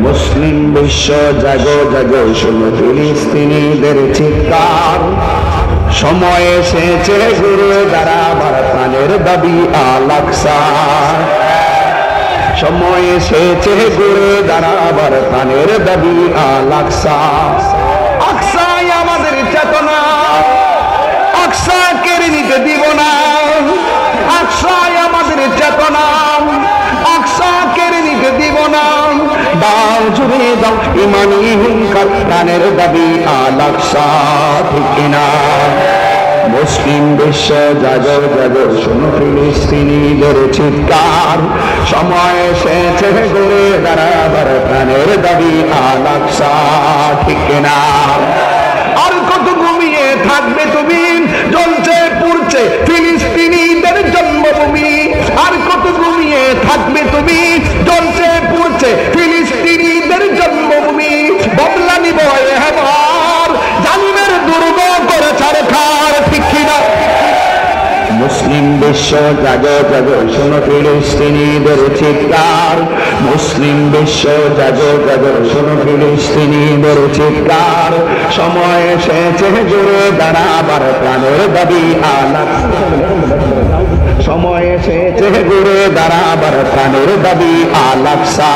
মুসলিম বিশ্ব জাগো জাগো, শোনো ফিলিস্তিনিদের চিৎকার। সময় এসেছে ঘুরে দাঁড়াবার, প্রাণের দাবি আল আকসা। সময় এসেছে ঘুরে দাঁড়াবার, প্রাণের দাবি আল আকসা। আকসাই আমাদের চেতনা, আকসা কেড়ে নিতে দিব না। আকসাই আমাদের চেতনা, আকসা কেড়ে নিতে দিব না। দাও জুড়ে দাও ইমানি হুঙ্কার, প্রাণের দাবি আল আকসা, ঠিক কিনা? মুসলিম বিশ্ব জাগো জাগো, শোনো ফিলিস্তিনিদের চিৎকার। সময় এসেছে ঘুরে দাঁড়াবার, প্রাণের দাবি আল আকসা, ঠিক কিনা? আর কত ঘুমিয়ে থাকবে তুমি, জ্বলছে পুড়ছে ফিলিস্তিনিদের জন্মভূমি। আর কত ঘুমিয়ে থাকবে তুমি, জ্বলছে পুড়ছে ফিলিস্তিনিদের জন্মভূমি। বদলা নিব এবার, জালিমের দুর্গ করে ছারখার, ঠিক কিনা? মুসলিম বিশ্ব জাগো জাগো, শোনো ফিলিস্তিনিদের চিৎকার। মুসলিম বিশ্ব জাগো জাগো, শোনো ফিলিস্তিনিদের চিৎকার। সময় এসেছে জুড়ে দাঁড়াবার, প্রাণের দাবি আল আকসা। সময় এসেছে ঘুরে দাঁড়াবার, প্রাণের দাবি আল আকসা।